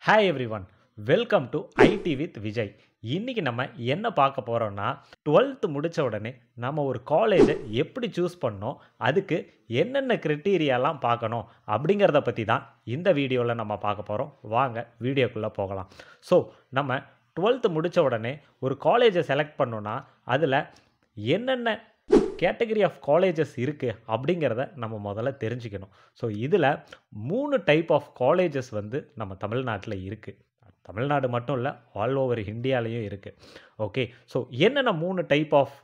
Hi everyone, welcome to IT with Vijay. இன்னைக்கு நம்ம என்ன பார்க்க போகிறோம்னா, 12th முடித்த உடனே நம்ம ஒரு காலேஜை எப்படி சூஸ் பண்ணோம், அதுக்கு என்னென்ன க்ரைட்டீரியாலாம் பார்க்கணும் அப்படிங்கிறத பற்றி தான் இந்த வீடியோவில் நம்ம பார்க்க போகிறோம். வாங்க வீடியோக்குள்ளே போகலாம். ஸோ நம்ம 12th முடித்த உடனே ஒரு காலேஜை செலக்ட் பண்ணோன்னா அதில் என்னென்ன கேட்டகரி ஆஃப் காலேஜஸ் இருக்குது அப்படிங்கிறத நம்ம முதல்ல தெரிஞ்சுக்கணும். ஸோ இதில் 3 டைப் ஆஃப் காலேஜஸ் வந்து நம்ம தமிழ்நாட்டில் இருக்குது. தமிழ்நாடு மட்டும் இல்லை, ஆல் ஓவர் இந்தியாலையும் இருக்குது. ஓகே, ஸோ என்னென்ன 3 டைப் ஆஃப்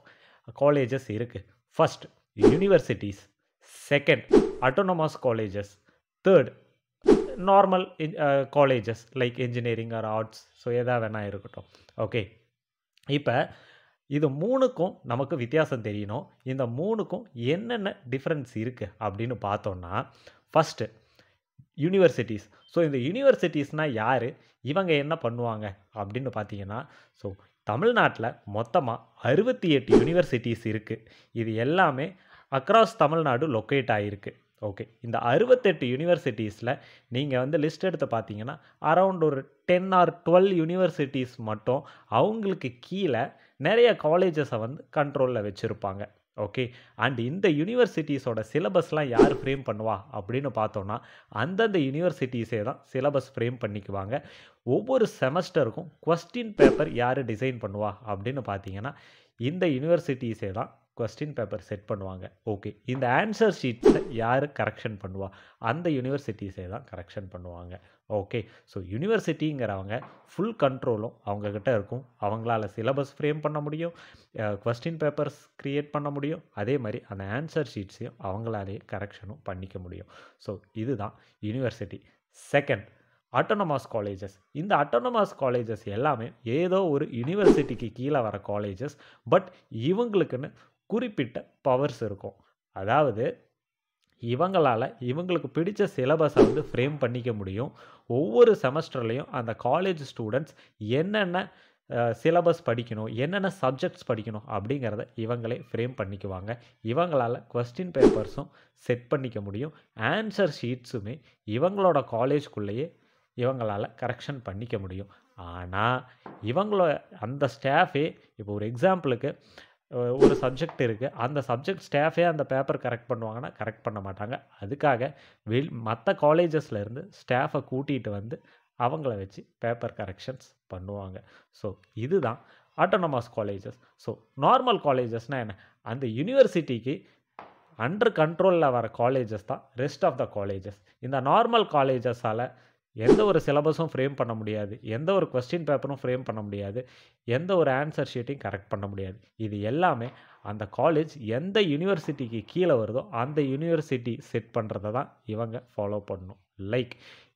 காலேஜஸ் இருக்குது? First universities, second autonomous colleges, third normal colleges like engineering or arts. So எதா வேணால் இருக்கட்டும். ஓகே, இப்போ இது 3க்கும் நமக்கு வித்தியாசம் தெரியணும். இந்த 3க்கும் என்னென்ன டிஃப்ரென்ஸ் இருக்குது அப்படின்னு பார்த்தோன்னா, ஃபஸ்ட்டு யூனிவர்சிட்டிஸ். ஸோ இந்த யூனிவர்சிட்டிஸ்னால் யார், இவங்க என்ன பண்ணுவாங்க அப்படின்னு பார்த்தீங்கன்னா, ஸோ தமிழ்நாட்டில் மொத்தமாக 68 யூனிவர்சிட்டிஸ் இருக்குது. இது எல்லாமே அக்ராஸ் தமிழ்நாடு லொக்கேட் ஆகிருக்கு. ஓகே, இந்த 68 யூனிவர்சிட்டிஸில் நீங்கள் வந்து லிஸ்ட் எடுத்து பார்த்தீங்கன்னா அரவுண்ட் ஒரு 10 ஆர் 12 யூனிவர்சிட்டிஸ் மட்டும் அவங்களுக்கு கீழே நிறைய காலேஜஸை வந்து கண்ட்ரோலில் வச்சுருப்பாங்க. ஓகே, அண்ட் இந்த யூனிவர்சிட்டிஸோட சிலபஸ்லாம் யார் ஃப்ரேம் பண்ணுவா அப்படின்னு பார்த்தோன்னா, அந்தந்த யூனிவர்சிட்டிஸே தான் சிலபஸ் ஃப்ரேம் பண்ணிக்குவாங்க. ஒவ்வொரு செமஸ்டருக்கும் கொஸ்டின் பேப்பர் யார் டிசைன் பண்ணுவா அப்படின்னு பார்த்தீங்கன்னா, இந்த யூனிவர்சிட்டிஸே தான் கொஸ்டின் பேப்பர் செட் பண்ணுவாங்க. ஓகே, இந்த ஆன்சர் ஷீட்ஸை யார் கரெக்ஷன் பண்ணுவா, அந்த யூனிவர்சிட்டிஸே தான் கரெக்ஷன் பண்ணுவாங்க. ஓகே, ஸோ யூனிவர்சிட்டிங்கிறவங்க ஃபுல் கண்ட்ரோலும் அவங்கக்கிட்ட இருக்கும். அவங்களால சிலபஸ் ஃப்ரேம் பண்ண முடியும், கொஸ்டின் பேப்பர்ஸ் க்ரியேட் பண்ண முடியும், அதே மாதிரி அந்த ஆன்சர் ஷீட்ஸையும் அவங்களாலே கரெக்ஷனும் பண்ணிக்க முடியும். ஸோ இதுதான் யூனிவர்சிட்டி. Second autonomous colleges. இந்த அட்டானமஸ் காலேஜஸ் எல்லாமே ஏதோ ஒரு யூனிவர்சிட்டிக்கு கீழே வர காலேஜஸ். பட் இவங்களுக்குன்னு குறிப்பிட்ட பவர்ஸ் இருக்கும். அதாவது இவங்களுக்கு பிடிச்ச சிலபஸை வந்து ஃப்ரேம் பண்ணிக்க முடியும். ஒவ்வொரு செமஸ்டர்லேயும் அந்த காலேஜ் ஸ்டூடெண்ட்ஸ் என்னென்ன சிலபஸ் படிக்கணும், என்னென்ன சப்ஜெக்ட்ஸ் படிக்கணும் அப்படிங்கிறத இவங்களே ஃப்ரேம் பண்ணிக்குவாங்க. இவங்களால் கொஸ்டின் பேப்பர்ஸும் செட் பண்ணிக்க முடியும். ஆன்சர் ஷீட்ஸுமே இவங்களோட காலேஜ்குள்ளேயே இவங்களால் கரெக்ஷன் பண்ணிக்க முடியும். ஆனால் இவங்களோட அந்த ஸ்டாஃபே, இப்போ ஒரு எக்ஸாம்பிளுக்கு ஒரு சப்ஜெக்ட் இருக்குது, அந்த சப்ஜெக்ட் ஸ்டாஃபே அந்த பேப்பர் கரெக்ட் பண்ணுவாங்கன்னா கரெக்ட் பண்ண மாட்டாங்க. அதுக்காக மற்ற காலேஜஸ்லேருந்து ஸ்டாஃபை கூட்டிகிட்டு வந்து அவங்கள வச்சு பேப்பர் கரெக்ஷன்ஸ் பண்ணுவாங்க. ஸோ இதுதான் அட்டானமஸ் காலேஜஸ். ஸோ நார்மல் காலேஜஸ்னால் என்ன, அந்த யூனிவர்சிட்டிக்கு அண்டர் கண்ட்ரோலில் வர காலேஜஸ் தான் ரெஸ்ட் ஆஃப் த காலேஜஸ். இந்த நார்மல் காலேஜஸால் எந்த ஒரு சிலபஸும் ஃப்ரேம் பண்ண முடியாது, எந்த ஒரு கொஸ்டின் பேப்பரும் ஃப்ரேம் பண்ண முடியாது, எந்த ஒரு ஆன்சர் ஷீட்டையும் கரெக்ட் பண்ண முடியாது. இது எல்லாமே அந்த காலேஜ் எந்த யூனிவர்சிட்டிக்கு கீழே வருதோ அந்த யூனிவர்சிட்டி செட் பண்ணுறதை தான் இவங்க ஃபாலோ பண்ணணும். லைக்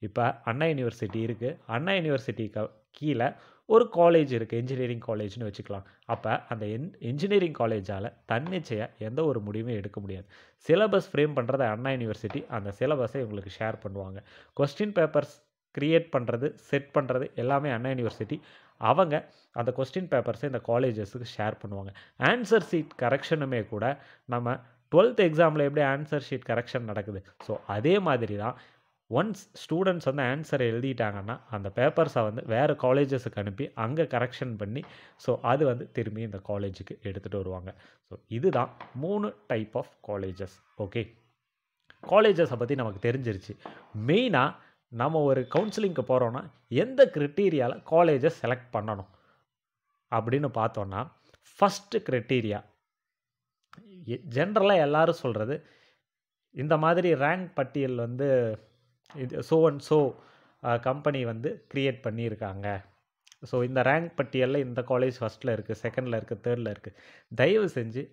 இப்போ அண்ணா யூனிவர்சிட்டி இருக்குது, அண்ணா யூனிவர்சிட்டிக்கு கீழே ஒரு காலேஜ் இருக்குது, இன்ஜினியரிங் காலேஜ்னு வச்சுக்கலாம். அப்போ அந்த இன்ஜினியரிங் காலேஜால் தன்னிச்சையாக எந்த ஒரு முடிவும் எடுக்க முடியாது. சிலபஸ் ஃப்ரேம் பண்ணுறத அண்ணா யூனிவர்சிட்டி அந்த சிலபஸை இவங்களுக்கு ஷேர் பண்ணுவாங்க. கொஸ்டின் பேப்பர்ஸ் க்ரியேட் பண்ணுறது, செட் பண்ணுறது எல்லாமே அண்ணா யூனிவர்சிட்டி. அவங்க அந்த கொஸ்டின் பேப்பர்ஸை இந்த காலேஜஸுக்கு ஷேர் பண்ணுவாங்க. ஆன்சர் ஷீட் கரெக்ஷனுமே கூட நம்ம 12th எக்ஸாமில் எப்படி ஆன்சர் ஷீட் கரெக்ஷன் நடக்குது, ஸோ அதே மாதிரி தான் ஒன்ஸ் ஸ்டூடெண்ட்ஸ் வந்து ஆன்சரை எழுதிட்டாங்கன்னா அந்த பேப்பர்ஸை வந்து வேறு காலேஜஸுக்கு அனுப்பி அங்கே கரெக்ஷன் பண்ணி ஸோ அது வந்து திரும்பி இந்த காலேஜுக்கு எடுத்துகிட்டு வருவாங்க. ஸோ இதுதான் 3 டைப் ஆஃப் காலேஜஸ். ஓகே, காலேஜஸை பற்றி நமக்கு தெரிஞ்சிருச்சு. மெயினாக நம்ம ஒரு கவுன்சிலிங்க்கு போகிறோன்னா எந்த க்ரைட்டீரியாவில் காலேஜஸ் செலக்ட் பண்ணணும் அப்படின்னு பார்த்தோன்னா, ஃபஸ்ட்டு க்ரைட்டீரியா ஜென்ரலாக எல்லோரும் சொல்கிறது, இந்த மாதிரி ரேங்க் பட்டியல் வந்து இது ஸோ அண்ட் ஸோ கம்பெனி வந்து க்ரியேட் பண்ணியிருக்காங்க, ஸோ இந்த ரேங்க் பட்டியலில் இந்த காலேஜ் ஃபஸ்ட்டில் இருக்குது, செகண்டில் இருக்குது, தேர்டில் இருக்குது. தயவு செஞ்சு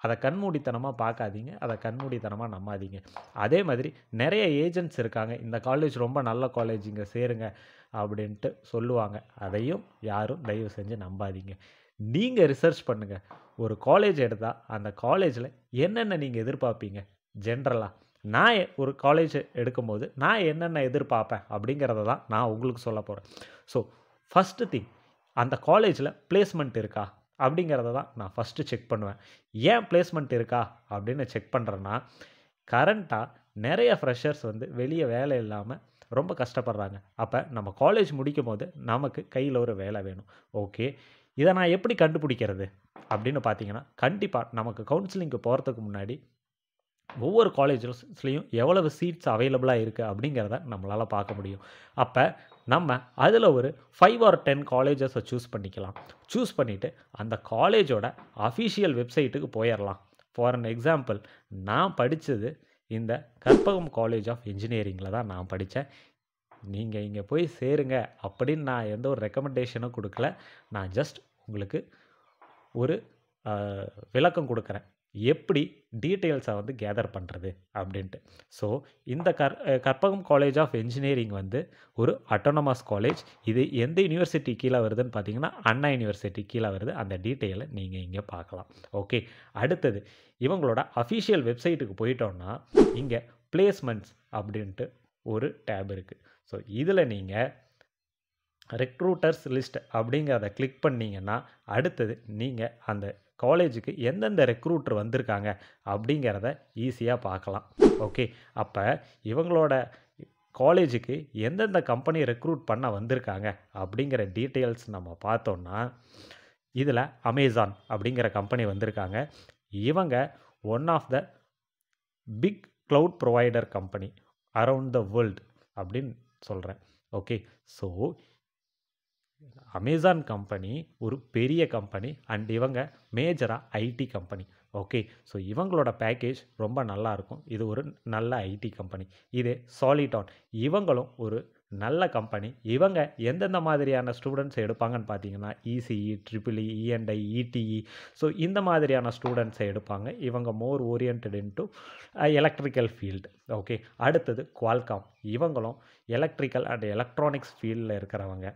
அதை கண்மூடித்தனமாக பார்க்காதீங்க, அதை கண்மூடித்தனமாக நம்பாதீங்க. அதே மாதிரி நிறைய ஏஜென்ட்ஸ் இருக்காங்க, இந்த காலேஜ் ரொம்ப நல்ல காலேஜ், இங்கே சேருங்க அப்படின்ட்டு சொல்லுவாங்க. அதையும் யாரும் தயவு செஞ்சு நம்பாதீங்க. நீங்கள் ரிசர்ச் பண்ணுங்கள். ஒரு காலேஜ் எடுத்தால் அந்த காலேஜில் என்னென்ன நீங்கள் எதிர்பார்ப்பீங்க. ஜென்ரலாக நான் ஒரு காலேஜ் எடுக்கும்போது நான் என்னென்ன எதிர்பார்ப்பேன் அப்படிங்கிறத தான் நான் உங்களுக்கு சொல்ல போகிறேன். ஸோ ஃபஸ்ட்டு திங், அந்த காலேஜில் பிளேஸ்மெண்ட் இருக்கா அப்படிங்கிறத தான் நான் ஃபஸ்ட்டு செக் பண்ணுவேன். ஏன் பிளேஸ்மெண்ட் இருக்கா அப்படின்னு செக் பண்ணுறேன்னா, கரண்ட்டாக நிறைய ஃப்ரெஷர்ஸ் வந்து வெளியே வேலை இல்லாமல் ரொம்ப கஷ்டப்படுறாங்க. அப்போ நம்ம காலேஜ் முடிக்கும்போது நமக்கு கையில் ஒரு வேலை வேணும். ஓகே, இதை நான் எப்படி கண்டுபிடிக்கிறது அப்படின்னு பார்த்தீங்கன்னா, கண்டிப்பாக நமக்கு கவுன்சிலிங்க்கு போகிறதுக்கு முன்னாடி ஒவ்வொரு காலேஜஸ்லேயும் எவ்வளவு சீட்ஸ் அவைலபிளாக இருக்குது அப்படிங்கிறத நம்மளால் பார்க்க முடியும். அப்போ நம்ம அதில் ஒரு 5 ஆர் 10 காலேஜஸை சூஸ் பண்ணிக்கலாம். சூஸ் பண்ணிவிட்டு அந்த காலேஜோட அஃபிஷியல் வெப்சைட்டுக்கு போயிடலாம். ஃபார் அன் எக்ஸாம்பிள், நான் படித்தது இந்த கற்பகம் காலேஜ் ஆஃப் இன்ஜினியரிங்கில் தான் நான் படித்தேன். நீங்கள் இங்கே போய் சேருங்க அப்படின்னு நான் எந்த ஒரு ரெக்கமெண்டேஷனும் கொடுக்கல. நான் ஜஸ்ட் உங்களுக்கு ஒரு விளக்கம் கொடுக்குறேன், எப்படி டீட்டெயில்ஸை வந்து கேதர் பண்ணுறது அப்படின்ட்டு. ஸோ இந்த கற்பகம் காலேஜ் ஆஃப் இன்ஜினியரிங் வந்து ஒரு அட்டானமஸ் காலேஜ். இது எந்த யூனிவர்சிட்டி கீழே வருதுன்னு பார்த்தீங்கன்னா, அண்ணா யூனிவர்சிட்டி கீழே வருது. அந்த டீட்டெயிலை நீங்கள் இங்கே பார்க்கலாம். ஓகே, அடுத்தது இவங்களோட அஃபிஷியல் வெப்சைட்டுக்கு போயிட்டோன்னா இங்கே பிளேஸ்மெண்ட்ஸ் அப்படின்ட்டு ஒரு டேப் இருக்குது. ஸோ இதில் நீங்கள் ரெக்ரூட்டர்ஸ் லிஸ்ட் அப்படிங்கிறத கிளிக் பண்ணிங்கன்னா அடுத்தது நீங்கள் அந்த காலேஜுக்கு எந்தெந்த ரெக்ரூட்டர் வந்திருக்காங்க அப்படிங்கிறத ஈஸியாக பார்க்கலாம். ஓகே, அப்போ இவங்களோட காலேஜுக்கு எந்தெந்த கம்பெனி ரெக்ரூட் பண்ண வந்திருக்காங்க அப்படிங்கிற டீட்டெயில்ஸ் நம்ம பார்த்தோன்னா, இதில் அமேசான் அப்படிங்கிற கம்பெனி வந்திருக்காங்க. இவங்க one of the big cloud provider company around the world அப்படின்னு சொல்கிறேன். ஓகே, ஸோ அமேசான் கம்பெனி ஒரு பெரிய கம்பெனி அண்ட் இவங்க மேஜராக ஐடி கம்பெனி. ஓகே, ஸோ இவங்களோட பேக்கேஜ் ரொம்ப நல்லாயிருக்கும். இது ஒரு நல்ல ஐடி கம்பெனி. இதே சாலிடான், இவங்களும் ஒரு நல்ல கம்பெனி. இவங்க எந்தெந்த மாதிரியான ஸ்டூடெண்ட்ஸ் எடுப்பாங்கன்னு பார்த்தீங்கன்னா, ECE, triple E, ENI, ETE, so இந்த மாதிரியான ஸ்டூடெண்ட்ஸை எடுப்பாங்க. இவங்க more oriented into electrical field. Okay, அடுத்தது குவால்காம், இவங்களும் எலக்ட்ரிக்கல் அண்ட் எலக்ட்ரானிக்ஸ் ஃபீல்டில் இருக்கிறவங்க.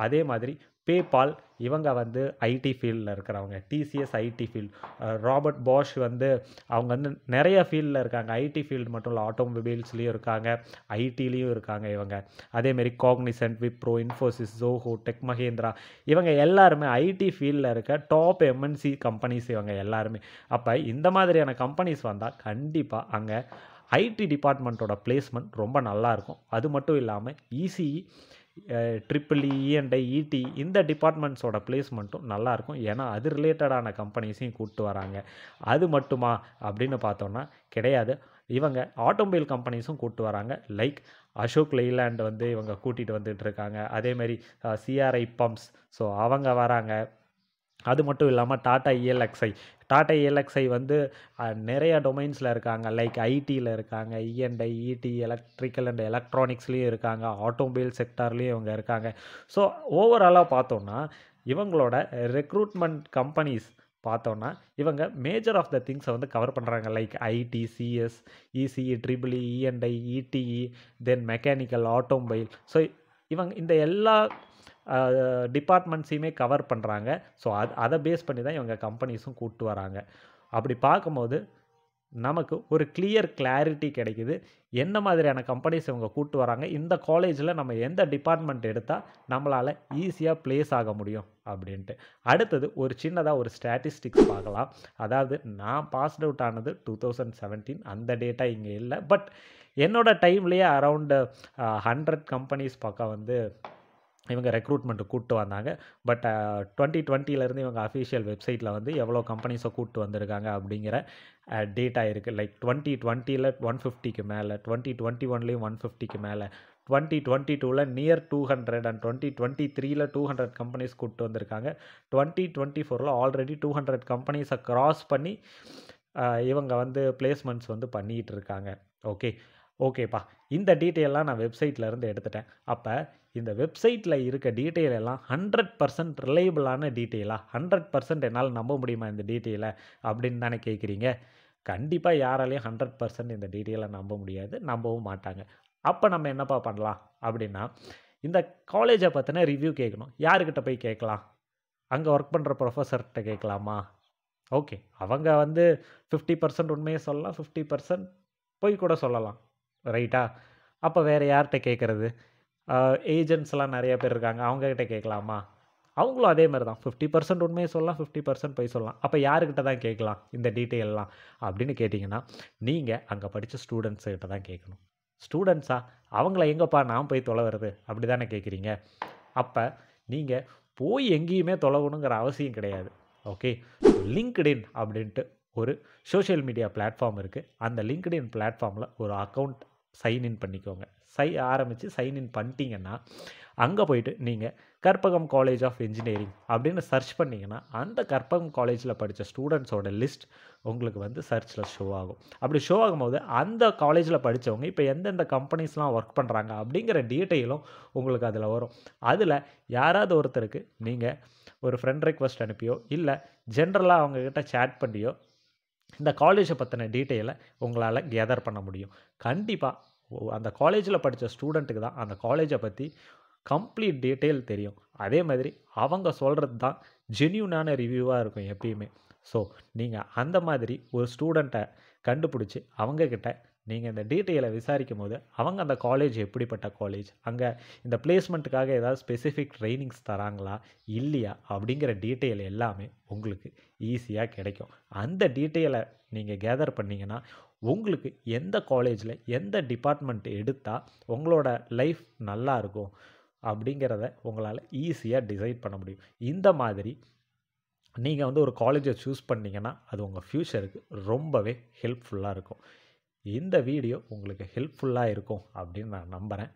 அதே மாதிரி பேபால், இவங்க வந்து ஐடி ஃபீல்டில் இருக்கிறவங்க. TCS IT field. Robert Bosch வந்து அவங்க வந்து நிறைய ஃபீல்டில் இருக்காங்க. ஐடி ஃபீல்டு மட்டும் இல்லை, ஆட்டோமொபைல்ஸ்லேயும் இருக்காங்க, ஐடிலையும் இருக்காங்க இவங்க. அதேமாரி காக்னிசன்ட், விப்ரோ, இன்ஃபோசிஸ், ஜோஹோ, டெக் மஹேந்திரா, இவங்க எல்லாருமே ஐடி ஃபீல்டில் இருக்க டாப் எம்என்சி கம்பெனிஸ் இவங்க எல்லாருமே. அப்போ இந்த மாதிரியான கம்பெனிஸ் வந்தால் கண்டிப்பாக அங்கே ஐடி டிபார்ட்மெண்ட்டோட பிளேஸ்மெண்ட் ரொம்ப நல்லாயிருக்கும். அது மட்டும் இல்லாமல் இசிஇ, ட்ரிபிள்இ, இஎன்ஐ, இடி இந்த டிபார்ட்மெண்ட்ஸோட பிளேஸ்மெண்ட்டும் நல்லாயிருக்கும். ஏன்னா அது ரிலேட்டடான கம்பெனிஸையும் கூப்பிட்டு வராங்க. அது மட்டுமா அப்படின்னு பார்த்தோன்னா கிடையாது, இவங்க ஆட்டோமொபைல் கம்பெனிஸும் கூப்பிட்டு வராங்க. லைக் அசோக் லைலாண்ட் வந்து இவங்க கூட்டிகிட்டு வந்துட்டு இருக்காங்க. அதேமாரி சிஆர்ஐ பம்ப்ஸ், ஸோ அவங்க வராங்க. அது மட்டும் இல்லாமல் டாடா இஎல்எக்ஸ்ஐ வந்து நிறைய டொமைன்ஸில் இருக்காங்க. லைக் ஐடியில் இருக்காங்க, இஎன்ஐ, இடி, எலக்ட்ரிக்கல் அண்ட் எலக்ட்ரானிக்ஸ்லேயும் இருக்காங்க, ஆட்டோமொபைல் செக்டார்லேயும் இவங்க இருக்காங்க. ஸோ ஓவராலாக பார்த்தோன்னா இவங்களோட ரெக்ரூட்மெண்ட் கம்பெனிஸ் பார்த்தோன்னா இவங்க மேஜர் ஆஃப் த திங்ஸை வந்து கவர் பண்ணுறாங்க. Like IT, CS, ECE, triple E, ENI, ETE, then mechanical, automobile. So இவங்க இந்த எல்லா டிபார்ட்மெண்ட்ஸையுமே கவர் பண்ணுறாங்க. ஸோ அதை பேஸ் பண்ணி தான் இவங்க கம்பெனிஸும் கூப்பிட்டு வராங்க. அப்படி பார்க்கும்போது நமக்கு ஒரு கிளாரிட்டி கிடைக்குது, என்ன மாதிரியான கம்பெனிஸ் இவங்க கூப்பிட்டு வராங்க, இந்த காலேஜில் நம்ம எந்த டிபார்ட்மெண்ட் எடுத்தால் நம்மளால் ஈஸியாக ப்ளேஸ் ஆக முடியும் அப்படின்ட்டு. அடுத்தது ஒரு சின்னதாக ஒரு ஸ்டாட்டிஸ்டிக்ஸ் பார்க்கலாம். அதாவது நான் பாஸ்ட் அவுட் ஆனது 2017, அந்த டேட்டா இங்கே இல்லை. பட் என்னோடய டைம்லேயே அரவுண்டு 100 கம்பெனிஸ் பக்கம் வந்து இவங்க ரெக்ரூட்மெண்ட்டு கூப்பிட்டு வந்தாங்க. பட் 2020 இவங்க அஃபிஷியல் வெப்சைட்டில் வந்து எவ்வளோ கம்பெனிஸை கூப்பிட்டு வந்திருக்காங்க அப்படிங்கிற டேட்டா இருக்குது. லைக் 2020 150க்கு மேலே, 2021 150க்கு மேலே, 2022 நியர் 200 அண்ட் 2023 200 கம்பெனிஸ் கூப்பிட்டு வந்திருக்காங்க. 2024 ஆல்ரெடி 200 கம்பெனிஸை கிராஸ் பண்ணி இவங்க வந்து பிளேஸ்மெண்ட்ஸ் வந்து பண்ணிகிட்டு இருக்காங்க. ஓகேப்பா, இந்த டீட்டெயிலாம் நான் வெப்சைட்லேருந்து எடுத்துட்டேன். அப்போ இந்த வெப்சைட்டில் இருக்க டீட்டெயில் எல்லாம் 100% ரிலையபிளான டீட்டெயிலா, 100% என்னால் நம்ப முடியுமா இந்த டீட்டெயிலை அப்படின்னு தானே கேட்குறீங்க. கண்டிப்பாக யாராலையும் 100% இந்த டீட்டெயிலை நம்ப முடியாது, நம்பவும் மாட்டாங்க. அப்போ நம்ம என்னப்பா பண்ணலாம் அப்படின்னா, இந்த காலேஜை பற்றின ரிவ்யூ கேட்கணும். யாருக்கிட்ட போய் கேட்கலாம்? அங்கே ஒர்க் பண்ணுற ப்ரொஃபஸர்கிட்ட கேட்கலாமா? ஓகே, அவங்க வந்து 50% உண்மையை சொல்லலாம், 50% போய் கூட சொல்லலாம், ரைட்டா? அப்போ வேறு யார்கிட்ட கேட்குறது? ஏஜென்ட்ஸ்லாம் நிறைய பேர் இருக்காங்க, அவங்கக்கிட்ட கேட்கலாமா? அவங்களும் அதே மாதிரி தான், 50% உண்மையை சொல்லலாம், 50% போய் சொல்லலாம். அப்போ யாருக்கிட்ட தான் கேட்கலாம் இந்த டீட்டெயிலெலாம் அப்படின்னு கேட்டிங்கன்னா, நீங்கள் அங்கே படித்த ஸ்டூடெண்ட்ஸுக்கிட்ட தான் கேட்கணும். ஸ்டூடெண்ட்ஸா அவங்கள எங்கப்பா நான் போய் தொலைவுறது அப்படி தானே கேட்குறீங்க. அப்போ நீங்கள் போய் எங்கேயுமே தொலைவணுங்கிற அவசியம் கிடையாது. ஓகே. லிங்க்டின் அப்படின்ட்டு ஒரு சோஷியல் மீடியா பிளாட்ஃபார்ம் இருக்குது. அந்த லிங்க்டின் பிளாட்ஃபார்மில் ஒரு அக்கௌண்ட் சைன்இன் பண்ணிக்கோங்க. ஆரம்பித்து சைன்இன் பண்ணிட்டீங்கன்னா அங்கே போயிட்டு நீங்கள் கற்பகம் காலேஜ் ஆஃப் இன்ஜினியரிங் அப்படின்னு சர்ச் பண்ணிங்கன்னா அந்த கற்பகம் காலேஜில் படித்த ஸ்டூடெண்ட்ஸோட லிஸ்ட் உங்களுக்கு வந்து சர்ச்சில் ஷோ ஆகும். அப்படி ஷோ ஆகும்போது அந்த காலேஜில் படித்தவங்க இப்போ எந்தெந்த கம்பெனிஸ்லாம் ஒர்க் பண்ணுறாங்க அப்படிங்கிற டீட்டெயிலும் உங்களுக்கு அதில் வரும். அதில் யாராவது ஒருத்தருக்கு நீங்கள் ஒரு ஃப்ரெண்ட் ரெக்வஸ்ட் அனுப்பியோ இல்லை ஜென்ரலாக அவங்கக்கிட்ட சேட் பண்ணியோ இந்த காலேஜை பற்றின டீட்டெயிலை உங்களால் கேதர் பண்ண முடியும். கண்டிப்பாக அந்த காலேஜில் படித்த ஸ்டூடெண்ட்டுக்கு தான் அந்த காலேஜை பற்றி கம்ப்ளீட் டீட்டெயில் தெரியும். அதே மாதிரி அவங்க சொல்கிறது தான் ஜென்யூனான ரிவ்யூவாக இருக்கும் எப்பயுமே. ஸோ நீங்கள் அந்த மாதிரி ஒரு ஸ்டூடெண்ட்டை கண்டுபிடிச்சி அவங்கக்கிட்ட நீங்கள் இந்த டீட்டெயிலை விசாரிக்கும் போது அவங்க அந்த காலேஜ் எப்படிப்பட்ட காலேஜ், அங்கே இந்த பிளேஸ்மெண்ட்டுக்காக ஏதாவது ஸ்பெசிஃபிக் ட்ரைனிங்ஸ் தராங்களா இல்லையா அப்படிங்கிற டீட்டெயில் எல்லாமே உங்களுக்கு ஈஸியாக கிடைக்கும். அந்த டீட்டெயிலை நீங்கள் கேதர் பண்ணிங்கன்னா உங்களுக்கு எந்த காலேஜில் எந்த டிபார்ட்மெண்ட் எடுத்தால் உங்களோட லைஃப் நல்லா இருக்கும் அப்படிங்கிறத உங்களால் ஈஸியாக டிசைட் பண்ண முடியும். இந்த மாதிரி நீங்கள் வந்து ஒரு காலேஜை சூஸ் பண்ணிங்கன்னா அது உங்கள் ஃப்யூச்சருக்கு ரொம்பவே ஹெல்ப்ஃபுல்லாக இருக்கும். இந்த வீடியோ உங்களுக்கு ஹெல்ப்ஃபுல்லாக இருக்கும் அப்படின்னு நான் நம்புகிறேன்.